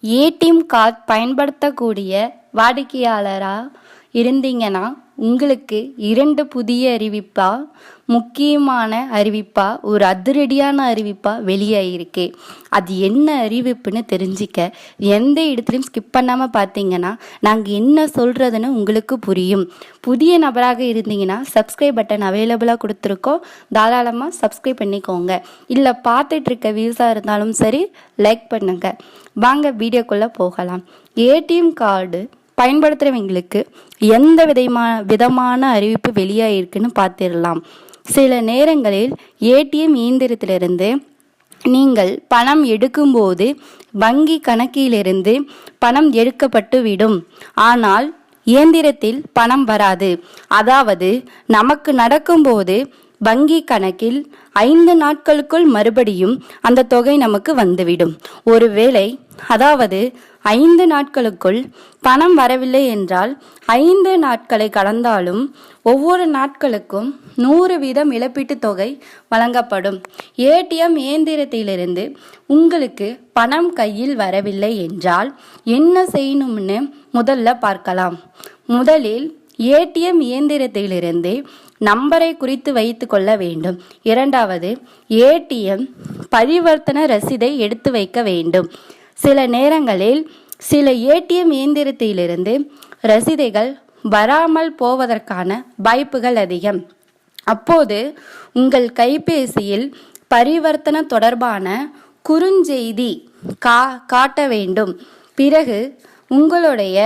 ATM card பயன்படுத்தக்கூடிய வாடிக்கையாளராக இருந்தீங்கன்னா உங்களுக்கு 2 புதிய முக்கியமான ஒரு அதிரடியான வெளியாகிருக்கு. அது என்ன அறிவிப்புன்னு தெரிஞ்சிக்க எந்த இடத்துலையும் ஸ்கிப் பண்ணாமல் பார்த்தீங்கன்னா நாங்கள் என்ன சொல்கிறதுன்னு உங்களுக்கு புரியும். புதிய நபராக இருந்தீங்கன்னா சப்ஸ்கிரைப் பட்டன் அவைலபிளாக கொடுத்துருக்கோம், தாராளமாக சப்ஸ்கிரைப் பண்ணிக்கோங்க. இல்லை பார்த்துட்ருக்க வியூஸாக இருந்தாலும் சரி லைக் பண்ணுங்கள். வாங்க வீடியோக்குள்ளே போகலாம். ஏடிஎம் கார்டு பயன்படுத்துகிறவங்களுக்கு எந்த விதமான அறிவிப்பு வெளியாகிருக்குன்னு பார்த்துடலாம். சில நேரங்களில் ஏடிஎம் இயந்திரத்திலிருந்து நீங்கள் பணம் எடுக்கும்போது வங்கி கணக்கிலிருந்து பணம் எடுக்கப்பட்டு விடும். ஆனால் இயந்திரத்தில் பணம் வராது. அதாவது நமக்கு நடக்கும்போது வங்கி கணக்கில் 5 நாட்களுக்குள் மறுபடியும் அந்த தொகை நமக்கு வந்துவிடும். ஒருவேளை அதாவது 5 நாட்களுக்குள் பணம் வரவில்லை என்றால் 5 நாட்களை கடந்தாலும் ஒவ்வொரு நாட்களுக்கும் 100% இழப்பீட்டு தொகை வழங்கப்படும். ஏடிஎம் இயந்திரத்திலிருந்து உங்களுக்கு பணம் கையில் வரவில்லை என்றால் என்ன செய்யணும்னு முதல்ல பார்க்கலாம். முதலில் ஏடிஎம் இயந்திரத்திலிருந்து நம்பரை குறித்து வைத்து கொள்ள வேண்டும். இரண்டாவது, ஏடிஎம் பரிவர்த்தனை ரசீதை எடுத்து வைக்க வேண்டும். சில நேரங்களில் சில ஏடிஎம் இயந்திரத்திலிருந்து ரசீதைகள் வராமல் போவதற்கான வாய்ப்புகள் அதிகம். அப்போது உங்கள் கைபேசியில் பரிவர்த்தனை தொடர்பான குறுஞ்செய்தி காட்ட வேண்டும். பிறகு உங்களுடைய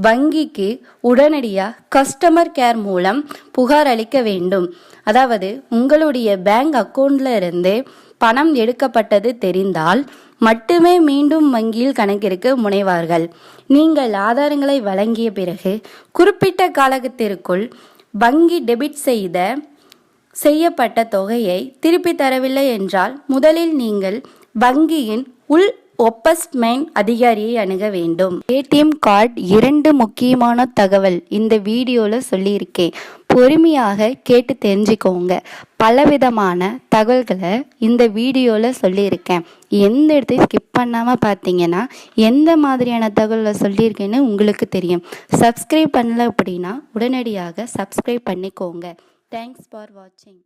வங்கிக்கு உடனடியாக கஸ்டமர் கேர் மூலம் புகார் அளிக்க வேண்டும். அதாவது உங்களுடைய பேங்க் அக்கௌண்ட்ல இருந்து பணம் எடுக்கப்பட்டது தெரிந்தால் மட்டுமே மீண்டும் வங்கியில் கணக்கெடுக்க முனைவார்கள். நீங்கள் ஆதாரங்களை வழங்கிய பிறகு குறிப்பிட்ட காலத்திற்குள் வங்கி டெபிட் செய்யப்பட்ட தொகையை திருப்பி தரவில்லை என்றால் முதலில் நீங்கள் வங்கியின் ஒப்பஸ்ட்மென்ட் அதிகாரியை அணுக வேண்டும். ஏடிஎம் கார்டு 2 முக்கியமான தகவல் இந்த வீடியோவில் சொல்லியிருக்கேன். பொறுமையாக கேட்டு தெரிஞ்சுக்கோங்க. பலவிதமான தகவல்களை இந்த வீடியோவில் சொல்லியிருக்கேன். எந்த இடத்தையும் ஸ்கிப் பண்ணாமல் பார்த்தீங்கன்னா எந்த மாதிரியான தகவலை சொல்லியிருக்கேன்னு உங்களுக்கு தெரியும். சப்ஸ்கிரைப் பண்ணல அப்படின்னா உடனடியாக சப்ஸ்கிரைப் பண்ணிக்கோங்க. தேங்க்ஸ் ஃபார் வாட்சிங்.